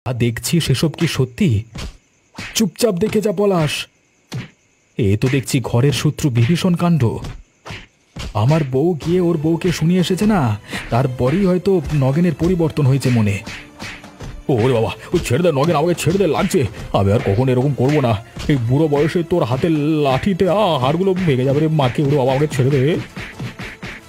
দেখছি সেসব কি সত্যি? চুপচাপ দেখে যা পলাশ। এ তো দেখছি ঘরের শত্রু বিভীষণ কাণ্ড। আমার বউ গিয়ে ওর বউকে শুনিয়ে এসেছে না, তারপরেই হয়তো নগেনের পরিবর্তন হয়েছে মনে। ওরে বাবা, ওই ছেড়ে দে নগেন, আমাকে ছেড়ে দে, লাগছে। আমি আর কখনো এরকম করবো না। এই বুড়ো বয়সে তোর হাতের লাঠিতে হাড়গুলো ভেঙে যাবে রে। মাকে, ওরে বাবা, আমাকে ছেড়ে দে।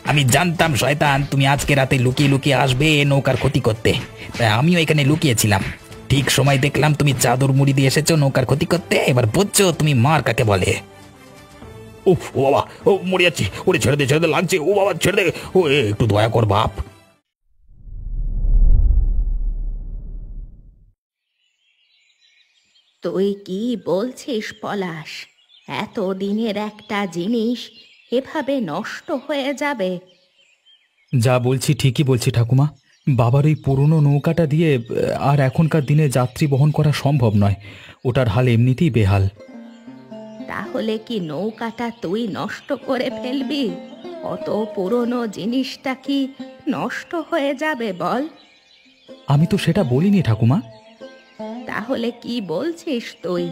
আমি জানতাম শয়তান তুমি আজকে রাতে লুকিয়ে লুকিয়ে আসবে নৌকার ক্ষতি করতে, তাই আমিও এখানে লুকিয়েছিলাম। ঠিক সময় দেখলাম তুমি চাদর মুড়ি দিয়ে এসেছো নৌকার ক্ষতি করতে। এবার বুঝছো তুমি মার কাকে বলে। ও বাবা, ও মরে যাচ্ছি। ওরে ছেড়ে দে, ছেড়ে দে, লাগছে। ও বাবা, ছেড়ে দে। ও একটু দয়া কর বাপ। তুই কি বলছিস পলাশ? এতদিনের একটা জিনিস এভাবে নষ্ট হয়ে যাবে? যা বলছি ঠিকই বলছি ঠাকুমা। বাবার ওই পুরনো নৌকাটা দিয়ে আর এখনকার দিনে যাত্রী বহন করা সম্ভব নয়। ওটার হাল এমনিতেই বেহাল। তাহলে কি নৌকাটা তুই নষ্ট করে ফেলবি? অত পুরনো জিনিসটা কি নষ্ট হয়ে যাবে বল? আমি তো সেটা বলিনি ঠাকুমা। তাহলে কি বলছিস তুই?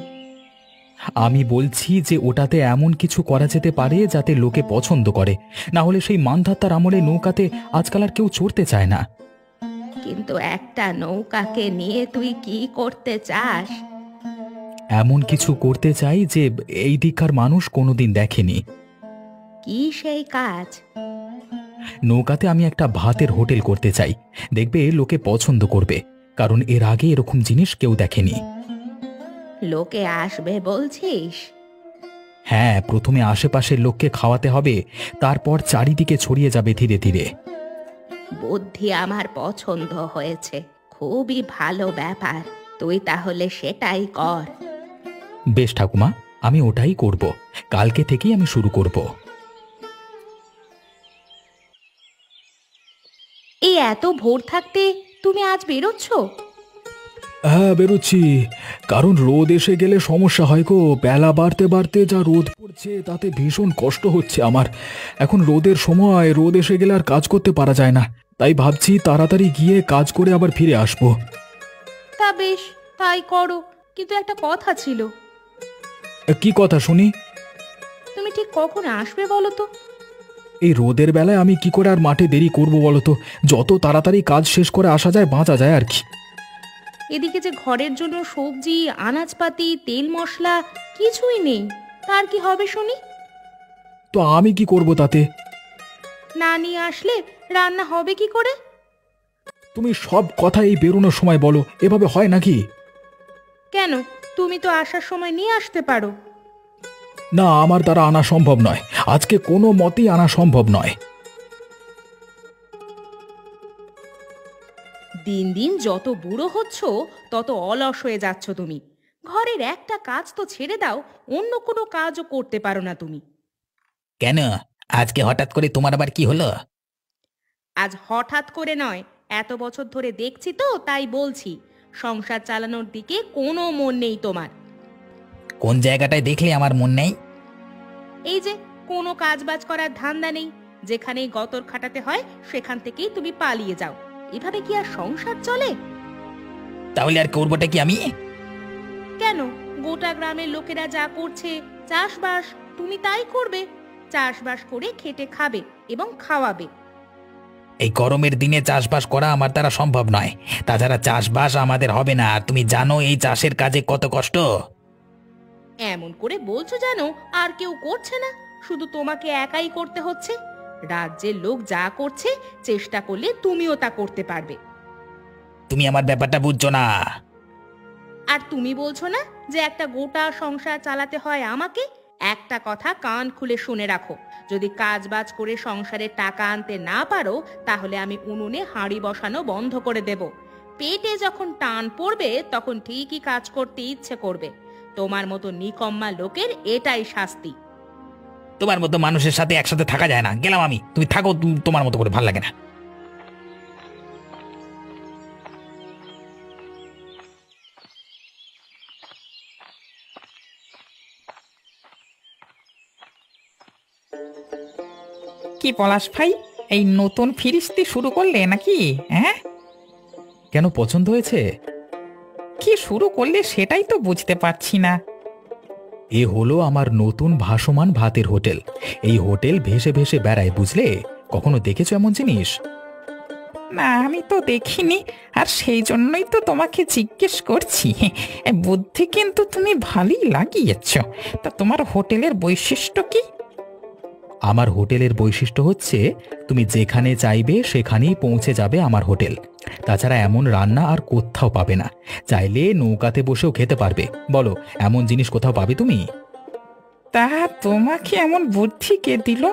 আমি বলছি যে ওটাতে এমন কিছু করা যেতে পারে যাতে লোকে পছন্দ করে, না হলে সেই মানধাত্তার আমলে নৌকাতে আজকাল আর কেউ চড়তে চায় না। কিন্তু একটা নৌকাকে নিয়ে তুই কি করতে চাস? এমন কিছু করতে চাই যে এই দিককার মানুষ কোনোদিন দেখেনি। কি সেই কাজ? নৌকাতে আমি একটা ভাতের হোটেল করতে চাই। দেখবে লোকে পছন্দ করবে, কারণ এর আগে এরকম জিনিস কেউ দেখেনি। লোকে আসবে বলছিস? হ্যাঁ, প্রথমে আশেপাশের লোককে খাওয়াতে হবে, তারপর চারিদিকে ছড়িয়ে যাবে ধীরে ধীরে। বুদ্ধি আমার পছন্দ হয়েছে, খুবই ভালো ব্যাপার। তুই তাহলে সেটাই কর। বেশ ঠাকুমা, আমি ওটাই করব। কালকে থেকেই আমি শুরু করব। এই এত ভোর থাকতে তুমি আজ বেরোচ্ছ? হ্যাঁ, বেরোচ্ছি। কারণ রোদ এসে গেলে সমস্যা হয় গো। বেলা বাড়তে বাড়তে যা রোদ পড়ছে তাতে ভীষণ কষ্ট হচ্ছে আমার। এখন রোদের সময়, রোদ এসে গেলে আর কাজ করতে পারা যায় না। তাই ভাবছি তাড়াতাড়ি গিয়ে কাজ করে আবার ফিরে আসবো। তা বেশ, তাই করো। কিন্তু একটা কথা ছিল। কি কথা শুনি? তুমি ঠিক কখন আসবে বলো তো? এই রোদের বেলায় আমি কি করে আর মাঠে দেরি করব বলো তো? যত তাড়াতাড়ি কাজ শেষ করে আসা যায় বাঁচা যায় আর কি। এদিকে যে ঘরের জন্য সবজি, আনাজপাতি, তেল মশলা কিছুই নেই, তার কি হবে শুনি? তো আমি কি করব তাতে? না নিয়ে আসলে রান্না হবে কি করে? তুমি সব কথা এই বেরোনোর সময় বলো, এভাবে হয় নাকি? কেন, তুমি তো আসার সময় নিয়ে আসতে পারো। না, আমার দ্বারা আনা সম্ভব নয়। আজকে কোনো মতেই আনা সম্ভব নয়। দিন দিন যত বুড়ো হচ্ছ তত অলস হয়ে যাচ্ছ তুমি। ঘরের একটা কাজ তো ছেড়ে দাও, অন্য কোনো কাজও করতে পারো না তুমি। কেন আজকে হঠাৎ করে তোমার আবার কি হলো? আজ হঠাৎ করে নয়, এত বছর ধরে দেখছি তো তাই বলছি। সংসার চালানোর দিকে কোনো মন নেই তোমার। কোন জায়গাটায় দেখলে আমার মন নেই? এই যে কোনো কাজবাজ করার ধান্দা নেই, যেখানেই গতর খাটাতে হয় সেখান থেকেই তুমি পালিয়ে যাও। এভাবে কি আর সংসার চলে? তাহলে আর করবোটা কি আমি? কেন, গোটা গ্রামের লোকেরা যা করছে চাষবাস, তুমি তাই করবে। চাষবাস করে খেটে খাবে এবং খাওয়াবে। এই গরমের দিনে চাষবাস করা আমার দ্বারা সম্ভব নয়। তাছাড়া চাষবাস আমাদের হবে না। তুমি জানো এই চাষের কাজে কত কষ্ট। এমন করে বলছো জানো আর কেউ করছে না, শুধু তোমাকে একাই করতে হচ্ছে। রাজ্যের লোক যা করছে, চেষ্টা করলে তুমিও তা করতে পারবে। তুমি আমার ব্যাপারটা বুঝছো না। আর তুমি বলছো না যে একটা গোটা সংসার চালাতে হয় আমাকে? একটা কথা কান খুলে শুনে রাখো, যদি কাজবাজ করে সংসারে টাকা আনতে না পারো তাহলে আমি উনুনে হাঁড়ি বসানো বন্ধ করে দেব। পেটে যখন টান পড়বে তখন ঠিকই কাজ করতে ইচ্ছে করবে। তোমার মতো নিকম্মা লোকের এটাই শাস্তি। তোমার মতো মানুষের সাথে একসাথে থাকা যায় না, গেলাম আমি। তুমি থাকো তোমার মতো করে, ভাল লাগে না। কি পলাশ ভাই, এই নতুন ফিরিস্তি শুরু করলে নাকি? হ্যাঁ, কেন, পছন্দ হয়েছে? কি শুরু করলে সেটাই তো বুঝতে পারছি না। এ হলো আমার নতুন ভাসমান ভাতের হোটেল। এই হোটেল ভেসে ভেসে বেড়ায়, বুঝলে? কখনো দেখেছো এমন জিনিস? না, আমি তো দেখিনি, আর সেই জন্যই তো তোমাকে জিজ্ঞেস করছি। বুদ্ধি কিন্তু তুমি ভালোই লাগিয়েছ। তা তোমার হোটেলের বৈশিষ্ট্য কি? আমার হোটেলের বৈশিষ্ট্য হচ্ছে তুমি যেখানে চাইবে সেখানেই পৌঁছে যাবে আমার হোটেল। তাছাড়া এমন রান্না আর কোথাও পাবে না। চাইলে নৌকাতে বসেও খেতে পারবে। বলো, এমন জিনিস কোথাও পাবে তুমি? তা তোমাকে এমন বুদ্ধি কে দিল?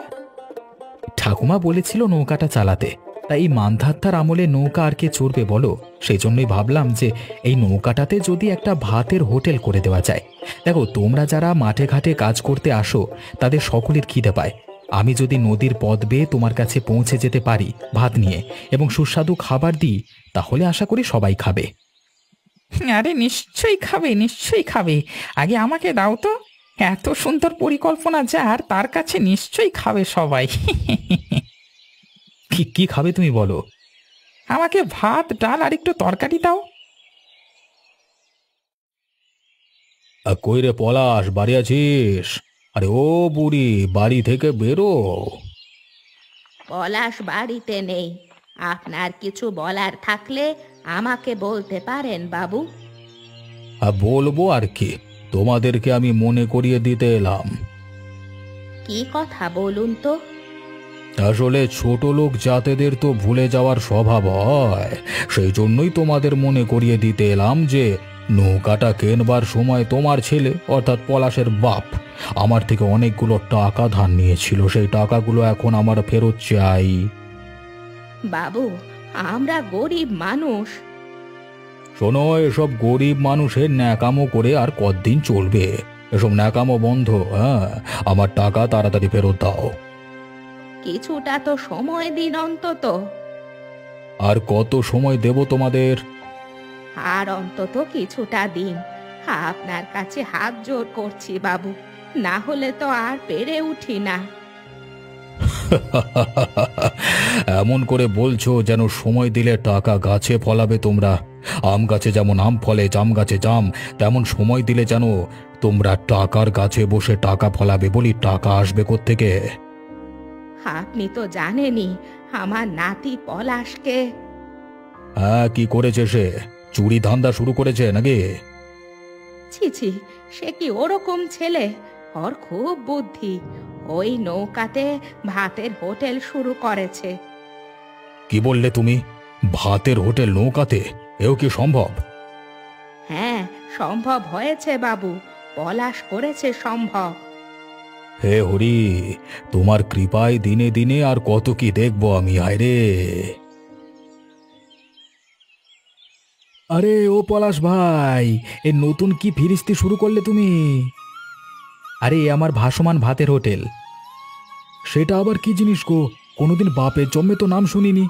ঠাকুমা বলেছিল নৌকাটা চালাতে, তাই এই মান্ধাত্তার আমলে নৌকা আর কে চড়বে বলো? সেই জন্যই ভাবলাম যে এই নৌকাটাতে যদি একটা ভাতের হোটেল করে দেওয়া যায়। দেখো, তোমরা যারা মাঠে ঘাটে কাজ করতে আসো তাদের সকলের খিদে পায়। আমি যদি নদীর পথ বেয়ে তোমার কাছে পৌঁছে যেতে পারি ভাত নিয়ে এবং সুস্বাদু খাবার দিই, তাহলে আশা করি সবাই খাবে। আরে নিশ্চয়ই খাবে, নিশ্চয়ই খাবে। আগে আমাকে দাও তো। এত সুন্দর পরিকল্পনা যার, তার কাছে নিশ্চয়ই খাবে সবাই। কি কি খাবে তুমি বলো? আমাকে ভাত, ডাল আর একটু তরকারি দাও। কই রে পলাশ, বাড়ি আছিস? আরে ও বুড়ি, বাড়ি থেকে বেরো। পলাশ বাড়িতে নেই। আপনার কিছু বলার থাকলে আমাকে বলতে পারেন বাবু। বলবো আর কি, তোমাদেরকে আমি মনে করিয়ে দিতে এলাম। কি কথা বলুন তো? আসলে ছোট লোক জাতেদের তো ভুলে যাওয়ার স্বভাব হয়। সেই জন্যই তোমাদের মনে করিয়ে দিতে এলাম যে নৌকাটা কেনবার সময় তোমার ছেলে অর্থাৎ পলাশের বাপ আমার থেকে অনেকগুলো টাকা ধার নিয়েছিল। সেই টাকাগুলো এখন আমার ফেরত চাই। বাবু, আমরা গরিব মানুষ। শোনো, এসব গরিব মানুষের ন্যাকামো করে আর কতদিন চলবে? এসব ন্যাকামো বন্ধ। হ্যাঁ, আমার টাকা তাড়াতাড়ি ফেরত দাও। কিছুটা তো সময় দিন অন্তত। আর কত সময় দেব তোমাদের? আর অন্তত কিছুটা দিন। আপনার কাছে হাত জোর করছি বাবু, না হলে তো আর পেরে উঠি না। এমন করে বলছো যেন সময় দিলে টাকা গাছে ফলাবে তোমরা। আম গাছে যেমন আম ফলে, জাম গাছে জাম, তেমন সময় দিলে যেন তোমরা টাকার গাছে বসে টাকা ফলাবে। বলি, টাকা আসবে কোত্থেকে? আপনি তো জানেনই আমার নাতি পলাশকে। হ্যাঁ, কি করেছে সে? চুরি ধান্দা শুরু করেছে নাকি? ছি ছি, সে কি ওরকম ছেলে? ওর খুব বুদ্ধি। ওই নৌকাতে ভাতের হোটেল শুরু করেছে। কি বললে তুমি? ভাতের হোটেল নৌকাতে? এও কি সম্ভব? হ্যাঁ, সম্ভব হয়েছে বাবু। পলাশ করেছে সম্ভব। হে হরি, তোমার কৃপায় দিনে দিনে আর কত কি দেখবো আমি। হায় রে! আরে ও পলাশ ভাই, এ নতুন কি ফিরিস্তি শুরু করলে তুমি? আরে আমার ভাসমান ভাতের হোটেল। সেটা আবার কি জিনিস গো? কোনোদিন বাপের জন্মে তো নাম শুনিনি।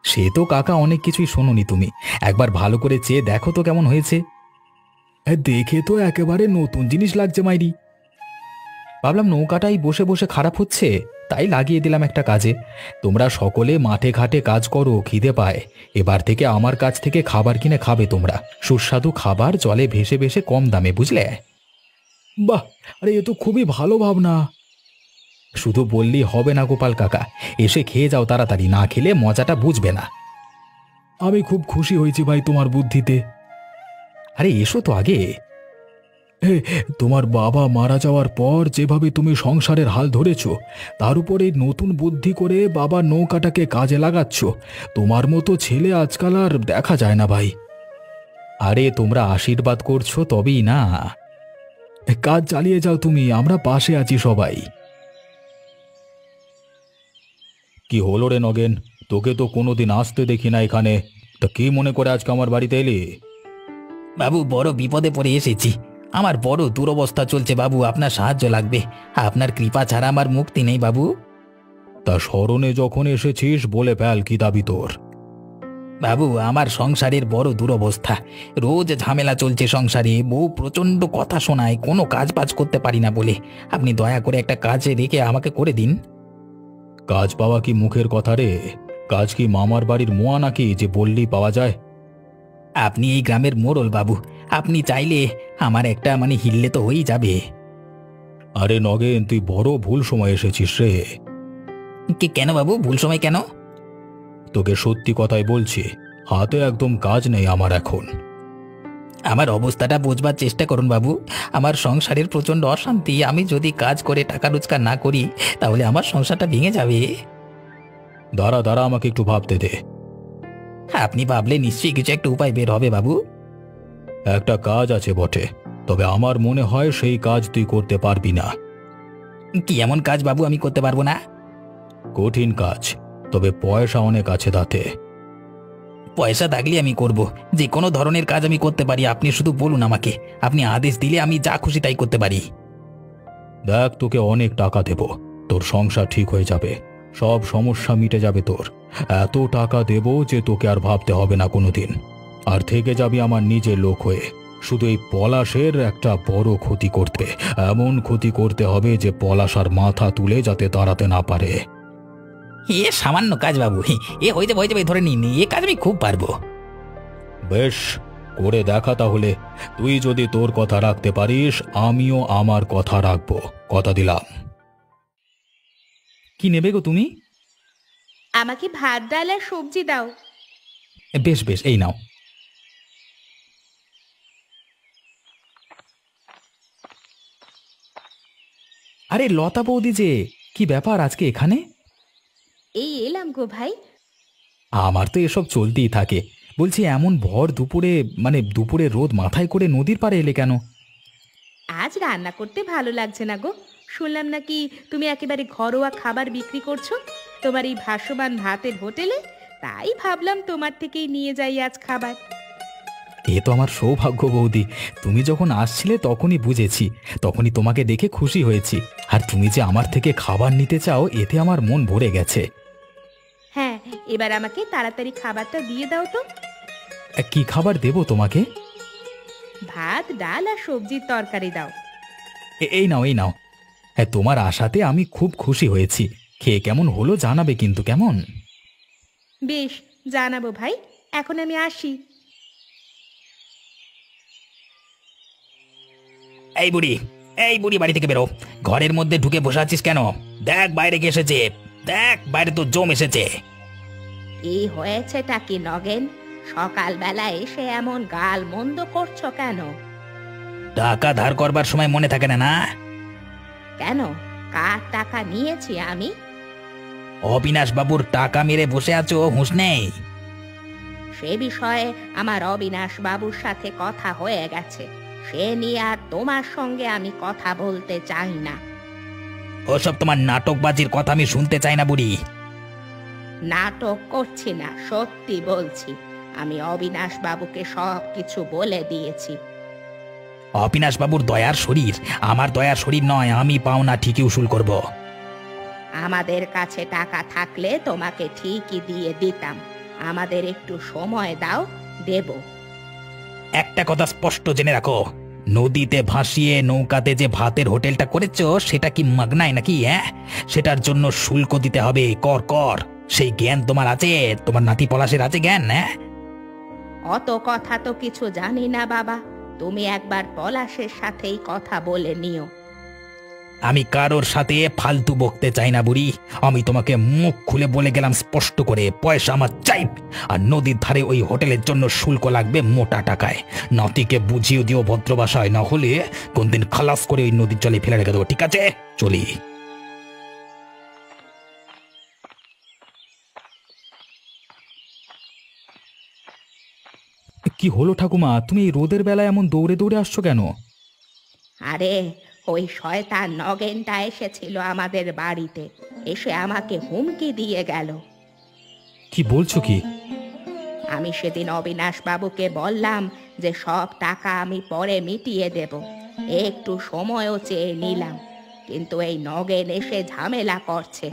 সে তো কাকা অনেক কিছুই শোনোনি তুমি। একবার ভালো করে চেয়ে দেখো তো কেমন হয়েছে। দেখে তো একেবারে নতুন জিনিস লাগছে মাইরি। ভাবলাম নৌকাটাই বসে বসে খারাপ হচ্ছে, তাই লাগিয়ে দিলাম একটা কাজে। তোমরা সকলে মাঠে ঘাটে কাজ করো, খিদে পায়। এবার থেকে আমার কাছ থেকে খাবার কিনে খাবে তোমরা। সুস্বাদু খাবার জলে ভেসে ভেসে কম দামে, বুঝলে? বাহ, আরে এ তো খুবই ভালো ভাবনা। শুধু বললেই হবে না গোপাল কাকা, এসে খেয়ে যাও তাড়াতাড়ি, না খেলে মজাটা বুঝবে না। আমি খুব খুশি হয়েছি ভাই তোমার বুদ্ধিতে। আরে এসো তো আগে। তোমার বাবা মারা যাওয়ার পর যেভাবে তুমি সংসারের হাল ধরেছ, তার উপরে নতুন বুদ্ধি করে বাবার নৌকাটাকে কাজে লাগাচ্ছ, তোমার মতো ছেলে আজকাল আর দেখা যায় না ভাই। আরে তোমরা আশীর্বাদ করছো তবেই না। কাজ চালিয়ে যাও তুমি, আমরা পাশে আছি সবাই। কি হলো রে নগেন, তোকে তো কোনোদিন আসতে দেখি না এখানে। তা কি মনে করে আজকে আমার বাড়িতে এলি? বাবু, বড় বিপদে পড়ে এসেছি। আমার বড় দুরবস্থা চলছে বাবু, আপনার সাহায্য লাগবে। আপনার কৃপা ছাড়া আমার মুক্তি নেই বাবু। তা স্মরণে যখন এসেছিস বলে ফেল, কি দাবি তোর? বাবু, আমার সংসারের বড় দুরবস্থা। রোজ ঝামেলা চলছে সংসারে, বউ প্রচণ্ড কথা শোনায়, কোনো কাজ বাজ করতে পারি না বলে। আপনি দয়া করে একটা কাজে রেখে আমাকে করে দিন। কাজ পাওয়া কি মুখের কথা রে? কাজ কি মামার বাড়ির মোয়া নাকি যে বললেই পাওয়া যায়? আপনি এই গ্রামের মোড়ল বাবু, আপনি চাইলে আমার একটা হিললে তো হয়েই যাবে। আরে নগেন, তুই বড় ভুল সময় এসেছিস রে। কেন বাবু, ভুল সময় কেন? তোকে সত্যি কথাই বলছি, হাতে একদম কাজ নেই আমার এখন। আমার অবস্থাটা বোঝবার চেষ্টা করুন বাবু। আমার সংসারের প্রচণ্ড অশান্তি। আমি যদি কাজ করে টাকা রোজগার না করি তাহলে আমার সংসারটা ভেঙে যাবে। দাঁড়া দাঁড়া, আমাকে একটু ভাবতে দে। আপনি ভাবলে নিশ্চয়ই কিছু একটা উপায় বের হবে বাবু। একটা কাজ আছে বটে, তবে আমার মনে হয় সেই কাজ তুই করতে পারবি না। কি এমন কাজ বাবু আমি করতে পারবো না? কঠিন কাজ, তবে পয়সা অনেক আছে তাতে। পয়সা থাকলে আমি করব, যে কোনো ধরনের কাজ আমি করতে পারি। আপনি শুধু বলুন আমাকে, আপনি আদেশ দিলে আমি যা খুশি তাই করতে পারি। দেখ, তোকে অনেক টাকা দেব, তোর সংসার ঠিক হয়ে যাবে, সব সমস্যা মিটে যাবে তোর। এত টাকা দেব যে তোকে আর ভাবতে হবে না কোনোদিন, আর থেকে যাবি আমার নিজের লোক হয়ে। শুধু এই পলাশের একটা বড় ক্ষতি করতে, এমন ক্ষতি করতে হবে যে পলাশ আর মাথা তুলে যাতে দাঁড়াতে না পারে। এ সামান্য কাজ বাবু, হয়ে যাবে ধরে নিন, এ কাজ আমি খুব পারবো। বেশ, করে দেখা তাহলে। তুই যদি তোর কথা রাখতে পারিস, আমিও আমার কথা রাখবো, কথা দিলাম। কি নেবে গো তুমি? আমাকে ভাত ডাল আর সবজি দাও। বেশ বেশ, এই নাও। আরে লতা বৌদি যে, কি ব্যাপার আজকে এখানে? এই এলাম গো ভাই। আমার তো এসব চলতেই থাকে। বলছি, এমন ভর দুপুরে, দুপুরে রোদ মাথায় করে নদীর পাড়ে এলে কেন? আজ রান্না করতে ভালো লাগছে না গো। শুনলাম নাকি তুমি একেবারে ঘরোয়া খাবার বিক্রি করছো তোমার এই ভাসমান ভাতের হোটেলে। তাই ভাবলাম তোমার থেকেই নিয়ে যাই আজ খাবার। এ তো আমার সৌভাগ্য বৌদি, তুমি যখন আসছিলে তখনই বুঝেছি, তখনই তোমাকে দেখে খুশি হয়েছি। আর তুমি যে আমার থেকে খাবার নিতে চাও, এতে আমার মন ভরে গেছে। হ্যাঁ, এবার আমাকে তাড়াতাড়ি খাবারটা দিয়ে দাও তো। কি খাবার দেব তোমাকে? ভাত ডাল আর সবজির তরকারি দাও। এই নাও, এই নাও। হ্যাঁ, তোমার আশাতে আমি খুব খুশি হয়েছি। খেয়ে কেমন হলো জানাবে কিন্তু, কেমন? বেশ, জানাবো ভাই। এখন আমি আসি। এই বুড়ি, এই বুড়ি, বাড়ি থেকে বেরো। ঘরের মধ্যে ঢুকে বসে আছিস কেন? দেখ বাইরে কে এসেছে, দেখ বাইরে তো জম এসেছে। এই হয়েছেটা কি নগেন? সকালবেলা এসে এমন গাল মন্দ করছো কেন? টাকা ধার করবার সময় মনে থাকে না না? কেন, কার টাকা নিয়েছি আমি? অবিনাশ বাবুর টাকা মেরে বসে আছো, হুঁশ নেই? সে বিষয়ে আমার অবিনাশ বাবুর সাথে কথা হয়ে গেছে। সে নিয়ে আর তোমার সঙ্গে আমি কথা বলতে চাই না। ওসব তোমার নাটকবাজির কথা আমি শুনতে চাই না বুড়ি। নাটক করছি না, সত্যি বলছি। আমি অবিনাশ বাবুকে সব কিছু বলে দিয়েছি। অবিনাশ বাবুর দয়ার শরীর আমার দয়ার শরীর নয়, আমি পাওনা ঠিকই উসুল করব। আমাদের কাছে টাকা থাকলে তোমাকে ঠিকই দিয়ে দিতাম। আমাদের একটু সময় দাও, দেব। একটা কথা স্পষ্ট জেনে রাখো, নদীতে ভাসিয়ে নৌকাতে যে ভাতের হোটেলটা করেছো সেটা কি মাগনায় নাকি? সেটার জন্য শুল্ক দিতে হবে, কর কর। সেই জ্ঞান তোমার আছে? তোমার নাতি পলাশের আছে জ্ঞান? অত কথা তো কিছু জানি না বাবা। তুমি একবার পলাশের সাথেই কথা বলে নিও। আমি কারোর সাথে ফালতু বকতে চাই না বুড়ি। আমি তোমাকে মুখ খুলে বলে গেলাম স্পষ্ট করে, পয়সা আমার চাই। আর নদীর ধারে ওই হোটেলের জন্য শুল্ক লাগবে মোটা টাকায়। নাতিকে বুঝিয়ে দিও ভদ্র ভাষায়, না হলে কোনদিন খালাস করে ওই নদীর জলে ফেলে রেখে দেবো। ঠিক আছে, চলি। কি হলো ঠাকুমা, তুমি এই রোদের বেলায় এমন দৌড়ে দৌড়ে আসছো কেন? আরে, ওই শয়তান নগেনটা এসেছিল আমাদের বাড়িতে, এসে আমাকে হুমকি দিয়ে গেল। কি বলছো কি? আমি সেদিন অবিনাশ বাবুকে বললাম যে সব টাকা আমি পরে মিটিয়ে দেব। একটু সময়ও চেয়ে নিলাম, কিন্তু এই নগেন এসে ঝামেলা করছে।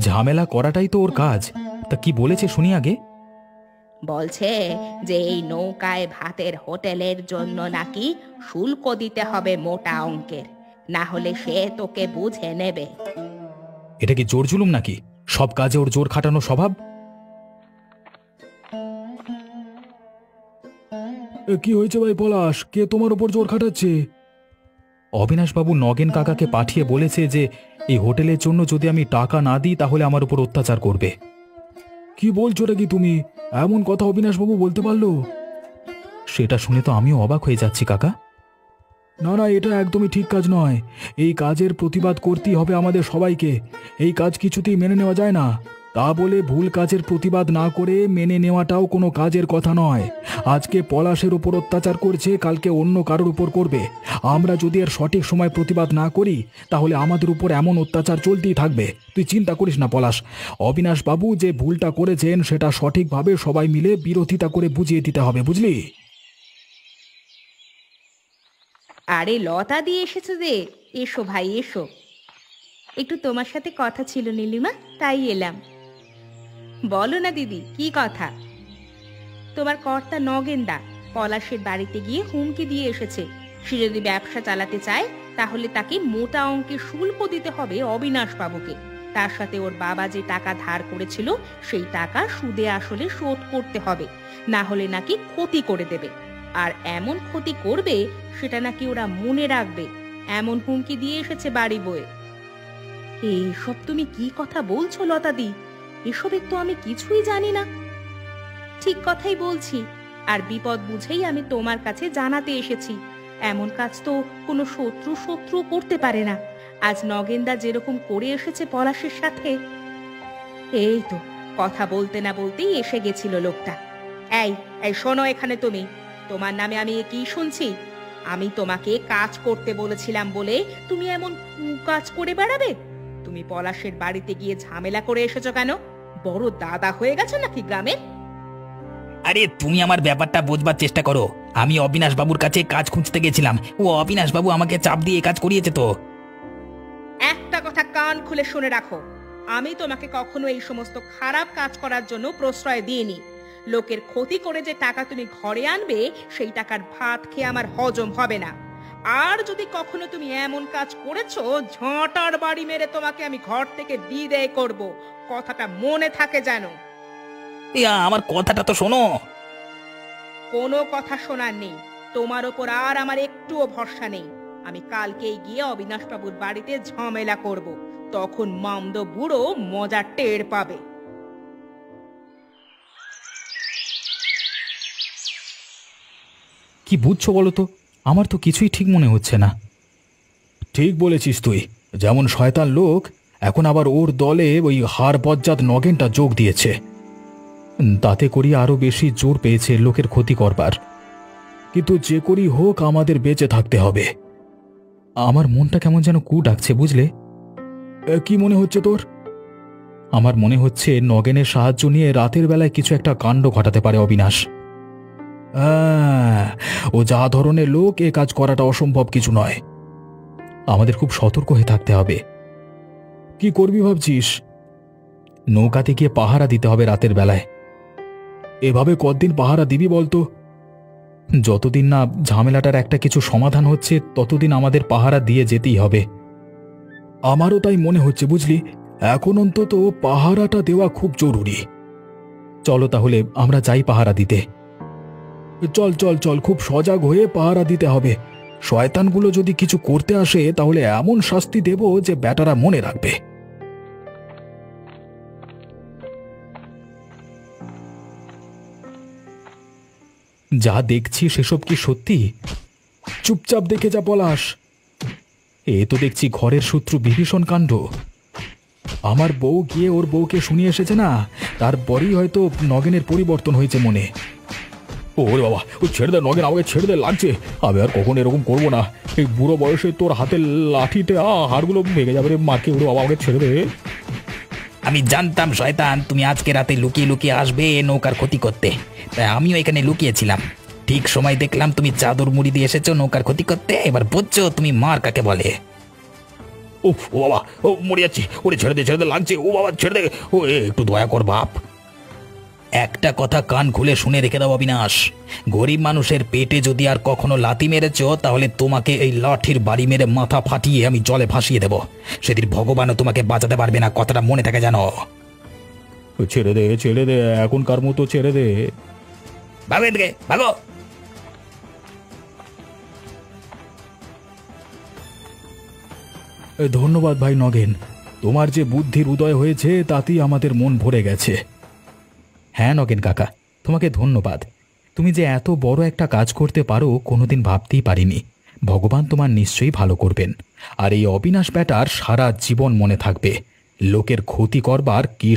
ঝামেলা করাটাই তো ওর কাজ। তা কি বলেছে শুনি আগে। বলছে যে এই নৌকায় ভাতের হোটেলের জন্য নাকি শুল্ক দিতে হবে মোটা অঙ্কের, না হলে সে তোকে বুঝে নেবে। এটা কি জোর জুলুম নাকি? সব কাজে ওর জোর খাটানো স্বভাব। কি হয়েছে ভাই পলাশ? কে তোমার উপর জোর খাটাচ্ছে? অবিনাশবাবু নগেন কাকাকে পাঠিয়ে বলেছে যে এই হোটেলের জন্য যদি আমি টাকা না দিই তাহলে আমার উপর অত্যাচার করবে। কি বলছো কি তুমি? এমন কথা অবিনাশবাবু বলতে পারলো? সেটা শুনে তো আমিও অবাক হয়ে যাচ্ছি কাকা। না না, এটা একদমই ঠিক কাজ নয়। এই কাজের প্রতিবাদ করতেই হবে আমাদের সবাইকে। এই কাজ কিছুতেই মেনে নেওয়া যায় না। তা বলে ভুল কাজের প্রতিবাদ না করে মেনে নেওয়াটাও কোনো কাজের কথা নয়। আজকে পলাশের উপর অত্যাচার করছে, কালকে অন্য কারোর উপর করবে। আমরা যদি এর সঠিক সময় প্রতিবাদ না করি তাহলে আমাদের উপর এমন অত্যাচার চলতেই থাকবে। তুই চিন্তা করিস না পলাশ। অবিনাশবাবু যে ভুলটা করেছেন সেটা সঠিকভাবে সবাই মিলে বিরোধিতা করে বুঝিয়ে দিতে হবে, বুঝলি? আরে লতা দিয়ে এসেছো যে, এসো ভাই এসো। একটু তোমার সাথে কথা ছিল নীলিমা, তাই এলাম। বলো না দিদি, কি কথা? তোমার কর্তা নগেনদা পলাশের বাড়িতে গিয়ে হুমকি দিয়ে এসেছে, সে যদি ব্যবসা চালাতে চায় তাহলে তাকে মোটা অঙ্কের শুল্ক দিতে হবে অবিনাশ বাবুকে। তার সাথে ওর বাবা যে টাকা ধার করেছিল সেই টাকা সুদে আসলে শোধ করতে হবে, না হলে নাকি ক্ষতি করে দেবে। আর এমন ক্ষতি করবে সেটা নাকি ওরা মনে রাখবে, এমন হুমকি দিয়ে এসেছে বাড়ি বয়ে। এইসব তুমি কি কথা বলছো লতাদি? এসবের তো আমি কিছুই জানি না। ঠিক কথাই বলছি, আর বিপদ বুঝেই আমি তোমার কাছে জানাতে এসেছি। এমন কাজ তো কোনো শত্রু করতে পারে না। আজ নগেনদা যেরকম করে এসেছে পলাশের সাথে। এই তো কথা বলতে না বলতেই এসে গেছিল লোকটা। এই এই শোনো এখানে, তুমি, তোমার নামে আমি কি শুনছি? আমি তোমাকে কাজ করতে বলেছিলাম বলে তুমি এমন কাজ করে বেড়াবে? তুমি পলাশের বাড়িতে গিয়ে ঝামেলা করে এসেছো কেন? বড় দাদা হয়ে গেছো নাকি গ্রামে? আরে তুমি আমার ব্যাপারটা বোঝবার চেষ্টা করো। আমি অবিনাশ বাবুর কাছে কাজ খুঁজতে গেছিলাম, ও অবিনাশ বাবু আমাকে চাপ দিয়ে কাজ করিয়েছে তো। একটা কথা কান খুলে শুনে রাখো, আমি তোমাকে কখনো এই সমস্ত খারাপ কাজ করার জন্য প্রশ্রয় দিইনি। লোকের ক্ষতি করে যে টাকা তুমি ঘরে আনবে সেই টাকার ভাত খেয়ে আমার হজম হবে না। আর যদি কখনো তুমি এমন কাজ করেছো, ঝাঁটার বাড়ি মেরে তোমাকে আমি ঘর থেকে বিদায় করব। কথাটা মনে থাকে জানো। আমার কথাটা তো শোনো। কোনো কথা শোনার নেই। তোমার ওপর আর আমার একটুও ভরসা নেই। আমি কালকেই গিয়ে অবিনাশবাবুর বাড়িতে ঝামেলা করব, তখন মামদ বুড়ো মজা টের পাবে। কি বুঝছো বলো তো? আমার তো কিছুই ঠিক মনে হচ্ছে না। ঠিক বলেছিস তুই। যেমন শয়তান লোক, এখন আবার ওর দলে ওই হার বজ্জাত নগেনটা যোগ দিয়েছে। তাতে করি আরো বেশি জোর পেয়েছে লোকের ক্ষতি করবার। কিন্তু যে করি হোক আমাদের বেঁচে থাকতে হবে। আমার মনটা কেমন যেন কু ডাকছে, বুঝলে? কি মনে হচ্ছে তোর? আমার মনে হচ্ছে নগেনের সাহায্য নিয়ে রাতের বেলায় কিছু একটা কাণ্ড ঘটাতে পারে অবিনাশ। ও যা ধরনের লোক, এ কাজ করাটা অসম্ভব কিছু নয়। আমাদের খুব সতর্ক হয়ে থাকতে হবে। কি করবি ভাবছিস? নৌকাতে গিয়ে পাহারা দিতে হবে রাতের বেলায়। এভাবে কতদিন পাহারা দিবি বলতো? যতদিন না ঝামেলাটার একটা কিছু সমাধান হচ্ছে ততদিন আমাদের পাহারা দিয়ে যেতেই হবে। আমারও তাই মনে হচ্ছে, বুঝলি? এখন অন্তত পাহারাটা দেওয়া খুব জরুরি। চলো তাহলে আমরা যাই পাহারা দিতে। চল চল চল, খুব সজাগ হয়ে পাহারা দিতে হবে। শয়তানগুলো যদি কিছু করতে আসে তাহলে এমন শাস্তি দেব যে ব্যাটারা মনে রাখবে। যা দেখছি সেসব কি সত্যি? চুপচাপ দেখে যা পলাশ। এ তো দেখছি ঘরের শত্রু বিভীষণ কাণ্ড। আমার বউ গিয়ে ওর বউকে শুনিয়ে এসেছে না, তারপরেই হয়তো নগেনের পরিবর্তন হয়েছে মনে। ওরে বাবা, ও ছেড়ে দে নগেন, আমাকে ছেড়ে দে, লাগছে। আমি আর কখনো এরকম করবো না। এই বুড়ো বয়সে তোর হাতের লাঠিতে হাড়গুলো ভেঙে যাবে রে। মাকে, ওরে বাবা, আমাকে ছেড়ে দে। আমি জানতাম শয়তান তুমি আজকে রাতে লুকিয়ে লুকিয়ে আসবে নৌকার ক্ষতি করতে, তাই আমিও এখানে লুকিয়েছিলাম। ঠিক সময় দেখলাম তুমি চাদর মুড়ি দিয়ে এসেছো নৌকার ক্ষতি করতে। এবার বুঝছো তুমি মার কাকে বলে। ও বাবা, ও মরে যাচ্ছি। ওরে ছেড়ে দে, ছেড়ে দে, লাগছে। ও বাবা ছেড়ে দে। ও একটু দয়া কর বাপ। একটা কথা কান খুলে শুনে রেখে দাও অবিনাশ, গরিব মানুষের পেটে যদি আর কখনো লাথি মেরেছো তাহলে তোমাকে এই লাঠির বাড়ি মেরে মাথা ফাটিয়ে আমি জলে ভাসিয়ে দেব। সেদিন ভগবানও তোমাকে বাঁচাতে পারবে না, কথাটা মনে থাকে জানো। ছেড়ে দে, ছেড়ে দে, এখনকার মতো ছেড়ে দে। ভাগো এদিকে, ভাগো। ধন্যবাদ ভাই নগেন, তোমার যে বুদ্ধির উদয় হয়েছে তাতেই আমাদের মন ভরে গেছে। হ্যাঁ নগেন কাকা, তোমাকে ধন্যবাদ। তুমি যে এত বড় একটা কাজ করতে পারো কোনোদিন ভাবতেই পারিনি। ভগবান তোমার নিশ্চয়ই ভালো করবেন। আর এই অবিনাশ ব্যাটার সারা জীবন মনে থাকবে লোকের ক্ষতি করবার কি